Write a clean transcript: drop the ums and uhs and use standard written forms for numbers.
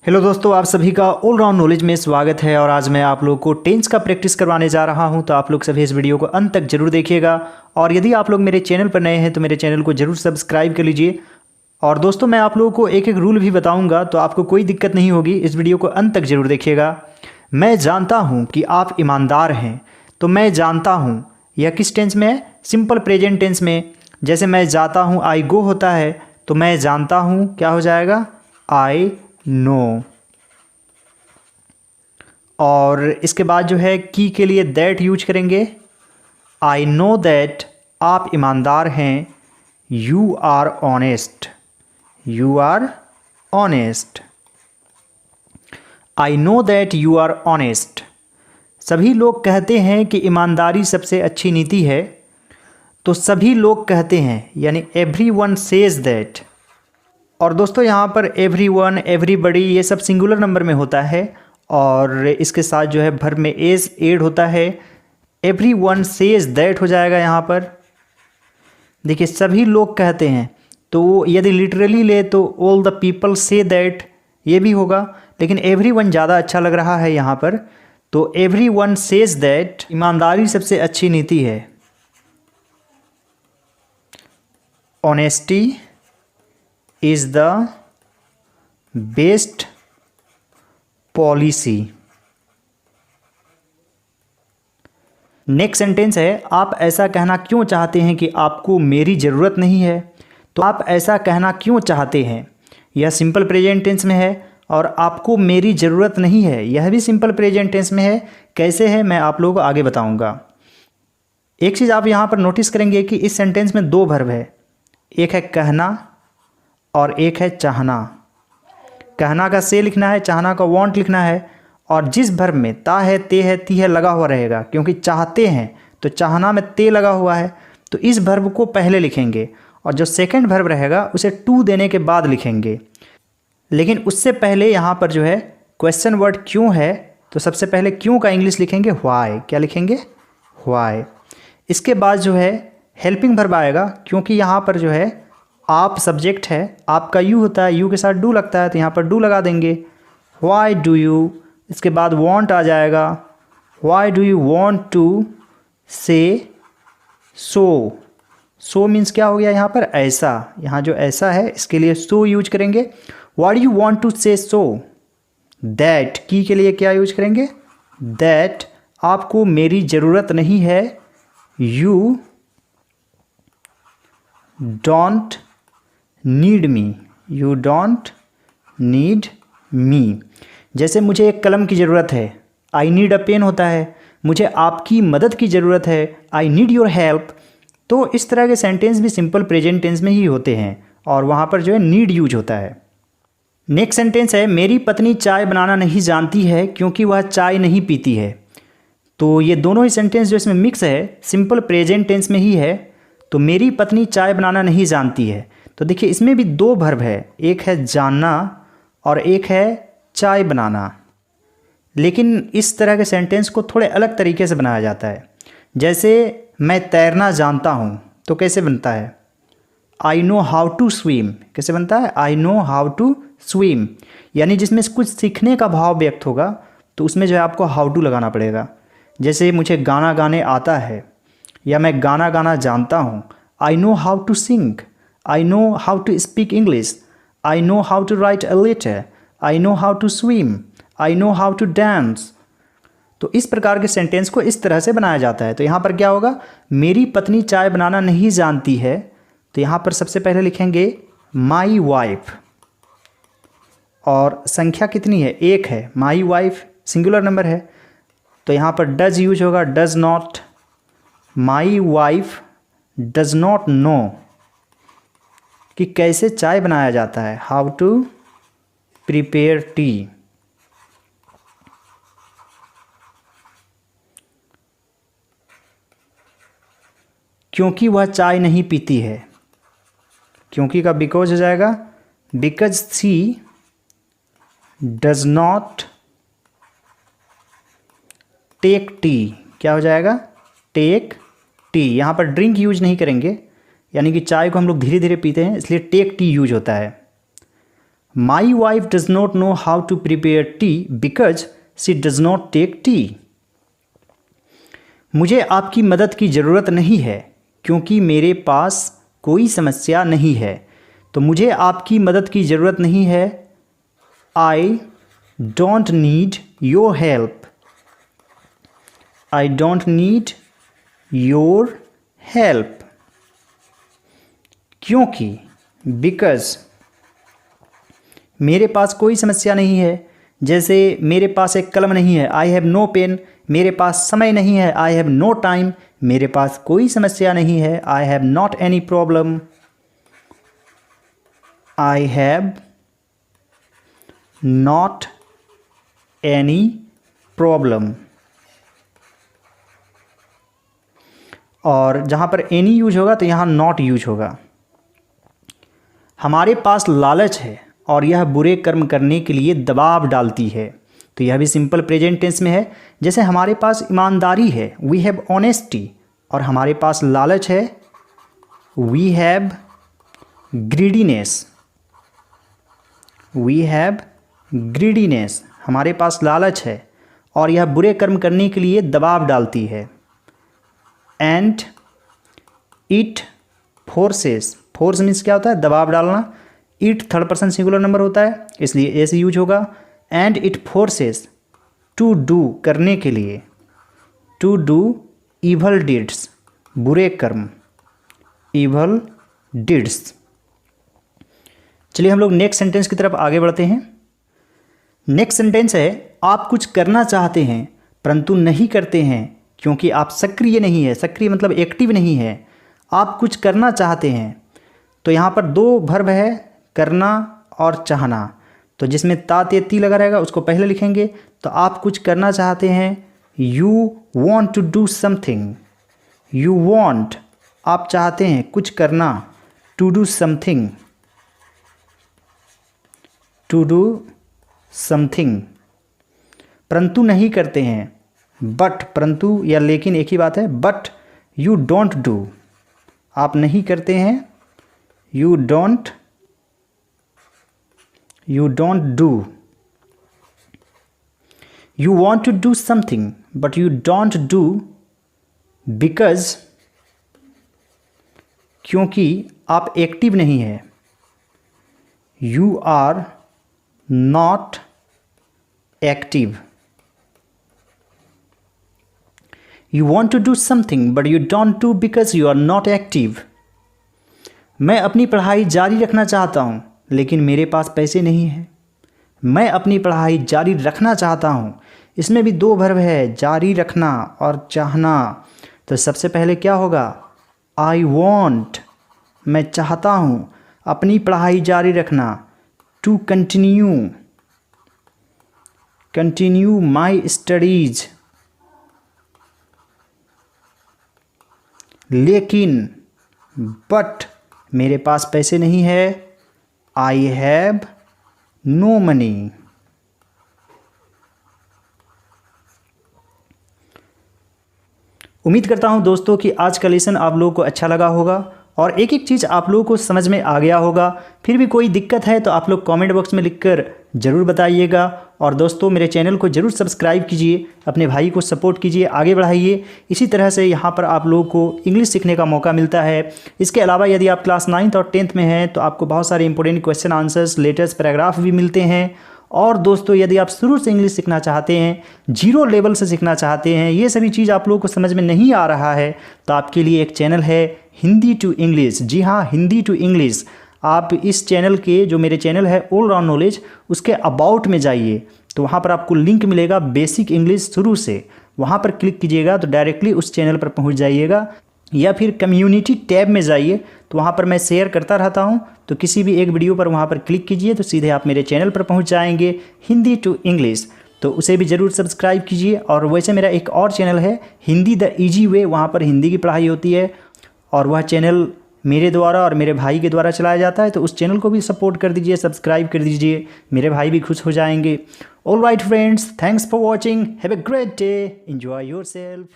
Hello दोस्तों, आप सभी का ऑल राउंड नॉलेज में स्वागत है। और आज मैं आप लोग को टेंस का प्रैक्टिस करवाने जा रहा हूं, तो आप लोग सभी इस वीडियो को अंत तक जरूर देखिएगा। और यदि आप लोग मेरे चैनल पर नए हैं तो मेरे चैनल को जरूर सब्सक्राइब कर लीजिए। और दोस्तों, मैं आप लोगों को एक एक रूल भी बताऊंगा, तो आपको कोई दिक्कत नहीं होगी। इस वीडियो को अंत तक जरूर देखिएगा। मैं जानता हूँ कि आप ईमानदार हैं। तो मैं जानता हूँ यह किस टेंस में है? सिंपल प्रेजेंट टेंस में। जैसे मैं जाता हूँ आई गो होता है, तो मैं जानता हूँ क्या हो जाएगा? I know. और इसके बाद जो है की के लिए दैट यूज करेंगे। आई नो दैट आप ईमानदार हैं। You are honest. You are honest. I know that you are honest. सभी लोग कहते हैं कि ईमानदारी सबसे अच्छी नीति है। तो सभी लोग कहते हैं यानी एवरी वन सेज दैट। और दोस्तों, यहाँ पर एवरी वन, एवरीबडी ये सब सिंगुलर नंबर में होता है। और इसके साथ जो है वर्ब में एज एड होता है। एवरी वन सेज दैट हो जाएगा यहाँ पर। देखिए, सभी लोग कहते हैं, तो यदि लिटरली ले तो all the people say that ये भी होगा, लेकिन एवरी वन ज़्यादा अच्छा लग रहा है यहाँ पर। तो एवरी वन सेज दैट ईमानदारी सबसे अच्छी नीति है। Honesty is the best policy. Next sentence है, आप ऐसा कहना क्यों चाहते हैं कि आपको मेरी ज़रूरत नहीं है। तो आप ऐसा कहना क्यों चाहते हैं, यह सिंपल प्रेजेंट टेंस में है। और आपको मेरी ज़रूरत नहीं है, यह भी सिंपल प्रेजेंट टेंस में है। कैसे है मैं आप लोगों को आगे बताऊंगा। एक चीज़ आप यहाँ पर नोटिस करेंगे कि इस सेंटेंस में दो वर्ब है। एक है कहना और एक है चाहना। कहना का से लिखना है, चाहना का वांट लिखना है। और जिस वर्ब में ता है, ते है, ती है लगा हुआ रहेगा, क्योंकि चाहते हैं तो चाहना में ते लगा हुआ है, तो इस वर्ब को पहले लिखेंगे। और जो सेकंड वर्ब रहेगा उसे टू देने के बाद लिखेंगे। लेकिन उससे पहले यहाँ पर जो है क्वेश्चन वर्ड क्यों है, तो सबसे पहले क्यों का इंग्लिश लिखेंगे व्हाई। क्या लिखेंगे? व्हाई। इसके बाद जो है हेल्पिंग वर्ब आएगा, क्योंकि यहाँ पर जो है आप सब्जेक्ट है, आपका यू होता है, यू के साथ डू लगता है, तो यहाँ पर डू लगा देंगे। Why do you. इसके बाद वांट आ जाएगा। Why do you want to say so. So means क्या हो गया यहाँ पर? ऐसा। यहाँ जो ऐसा है इसके लिए सो यूज करेंगे। Why do you want to say so that. की के लिए क्या यूज करेंगे? दैट आपको मेरी ज़रूरत नहीं है। You don't need me. You don't need me. जैसे मुझे एक कलम की ज़रूरत है, आई नीड अ पेन होता है। मुझे आपकी मदद की ज़रूरत है, आई नीड योर हेल्प। तो इस तरह के सेंटेंस भी सिंपल प्रेजेंट टेंस में ही होते हैं, और वहाँ पर जो है नीड यूज होता है। नेक्स्ट सेंटेंस है, मेरी पत्नी चाय बनाना नहीं जानती है क्योंकि वह चाय नहीं पीती है। तो ये दोनों ही सेंटेंस जो इसमें मिक्स है, सिंपल प्रेजेंट टेंस में ही है। तो मेरी पत्नी चाय बनाना नहीं जानती है, तो देखिए इसमें भी दो वर्ब है, एक है जानना और एक है चाय बनाना। लेकिन इस तरह के सेंटेंस को थोड़े अलग तरीके से बनाया जाता है। जैसे मैं तैरना जानता हूँ, तो कैसे बनता है? I know how to swim. कैसे बनता है? I know how to swim. यानी जिसमें कुछ सीखने का भाव व्यक्त होगा, तो उसमें जो है आपको हाउ टू लगाना पड़ेगा। जैसे मुझे गाना गाने आता है, या मैं गाना गाना जानता हूँ। I know how to sing. I know how to speak English. I know how to write a letter. I know how to swim. I know how to dance. तो इस प्रकार के सेंटेंस को इस तरह से बनाया जाता है। तो यहाँ पर क्या होगा? मेरी पत्नी चाय बनाना नहीं जानती है, तो यहाँ पर सबसे पहले लिखेंगे माई वाइफ। और संख्या कितनी है? एक है। माई वाइफ सिंगुलर नंबर है, तो यहाँ पर डज यूज होगा, does not. My wife does not no कि कैसे चाय बनाया जाता है, हाउ टू प्रिपेयर टी। क्योंकि वह चाय नहीं पीती है। क्योंकि का बिकॉज हो जाएगा, because she does not take tea. क्या हो जाएगा? Take tea. यहाँ पर ड्रिंक यूज नहीं करेंगे, यानी कि चाय को हम लोग धीरे धीरे पीते हैं, इसलिए टेक टी यूज होता है। My wife does not know how to prepare tea because she does not take tea. मुझे आपकी मदद की ज़रूरत नहीं है क्योंकि मेरे पास कोई समस्या नहीं है। तो मुझे आपकी मदद की ज़रूरत नहीं है, I don't need your help. I don't need your help. क्योंकि, बिकॉज, मेरे पास कोई समस्या नहीं है। जैसे मेरे पास एक कलम नहीं है, आई हैव नो पेन। मेरे पास समय नहीं है, आई हैव नो टाइम। मेरे पास कोई समस्या नहीं है, I have not any problem. I have not any problem. और जहाँ पर एनी यूज होगा तो यहाँ नॉट यूज होगा। हमारे पास लालच है और यह बुरे कर्म करने के लिए दबाव डालती है। तो यह भी सिंपल प्रेजेंट टेंस में है। जैसे हमारे पास ईमानदारी है, वी हैव ऑनेस्टी, और हमारे पास लालच है, we have greediness. We have greediness. हमारे पास लालच है और यह बुरे कर्म करने के लिए दबाव डालती है। And it forces. Force means क्या होता है? दबाव डालना। It third person singular number होता है, इसलिए ऐसे यूज होगा। And it forces, to do, करने के लिए, टू डू इवल डीड्स, बुरे कर्म, इवल डीड्स। चलिए हम लोग नेक्स्ट सेंटेंस की तरफ आगे बढ़ते हैं। नेक्स्ट सेंटेंस है, आप कुछ करना चाहते हैं परंतु नहीं करते हैं क्योंकि आप सक्रिय नहीं है। सक्रिय मतलब एक्टिव नहीं है। आप कुछ करना चाहते हैं, तो यहाँ पर दो वर्ब है, करना और चाहना। तो जिसमें ता ते ती लगा रहेगा उसको पहले लिखेंगे। तो आप कुछ करना चाहते हैं, you want to do something. You want, आप चाहते हैं कुछ करना, to do something, to do something. परंतु नहीं करते हैं, बट, परंतु या लेकिन एक ही बात है। बट यू डोंट डू, आप नहीं करते हैं, you don't do. You want to do something but you don't do because, क्योंकि आप एक्टिव नहीं है। You are not active. You want to do something but you don't do because you are not active. मैं अपनी पढ़ाई जारी रखना चाहता हूँ लेकिन मेरे पास पैसे नहीं हैं। मैं अपनी पढ़ाई जारी रखना चाहता हूँ, इसमें भी दो वर्ब है, जारी रखना और चाहना। तो सबसे पहले क्या होगा? I want, मैं चाहता हूँ अपनी पढ़ाई जारी रखना। To continue my studies। लेकिन, बट, मेरे पास पैसे नहीं है, आई हैव नो मनी। उम्मीद करता हूं दोस्तों कि आज का लेसन आप लोगों को अच्छा लगा होगा और एक एक चीज़ आप लोगों को समझ में आ गया होगा। फिर भी कोई दिक्कत है तो आप लोग कमेंट बॉक्स में लिखकर ज़रूर बताइएगा। और दोस्तों मेरे चैनल को ज़रूर सब्सक्राइब कीजिए, अपने भाई को सपोर्ट कीजिए, आगे बढ़ाइए। इसी तरह से यहाँ पर आप लोगों को इंग्लिश सीखने का मौका मिलता है। इसके अलावा यदि आप क्लास 9th और 10th में हैं तो आपको बहुत सारे important question answers, latest paragraph भी मिलते हैं। और दोस्तों यदि आप शुरू से इंग्लिश सीखना चाहते हैं, जीरो लेवल से सीखना चाहते हैं, ये सभी चीज़ आप लोगों को समझ में नहीं आ रहा है, तो आपके लिए एक चैनल है हिंदी टू इंग्लिश। जी हाँ, हिंदी टू इंग्लिश। आप इस चैनल के, जो मेरे चैनल है ऑल राउंड नॉलेज, उसके अबाउट में जाइए तो वहाँ पर आपको लिंक मिलेगा बेसिक इंग्लिश शुरू से। वहाँ पर क्लिक कीजिएगा तो डायरेक्टली उस चैनल पर पहुँच जाइएगा। या फिर कम्युनिटी टैब में जाइए तो वहाँ पर मैं शेयर करता रहता हूँ, तो किसी भी एक वीडियो पर वहाँ पर क्लिक कीजिए तो सीधे आप मेरे चैनल पर पहुँच जाएंगे, हिंदी टू इंग्लिश। तो उसे भी ज़रूर सब्सक्राइब कीजिए। और वैसे मेरा एक और चैनल है हिंदी द ईजी वे, वहाँ पर हिंदी की पढ़ाई होती है और वह चैनल मेरे द्वारा और मेरे भाई के द्वारा चलाया जाता है। तो उस चैनल को भी सपोर्ट कर दीजिए, सब्सक्राइब कर दीजिए, मेरे भाई भी खुश हो जाएंगे। All right friends, thanks for watching, have a great day, enjoy yourself.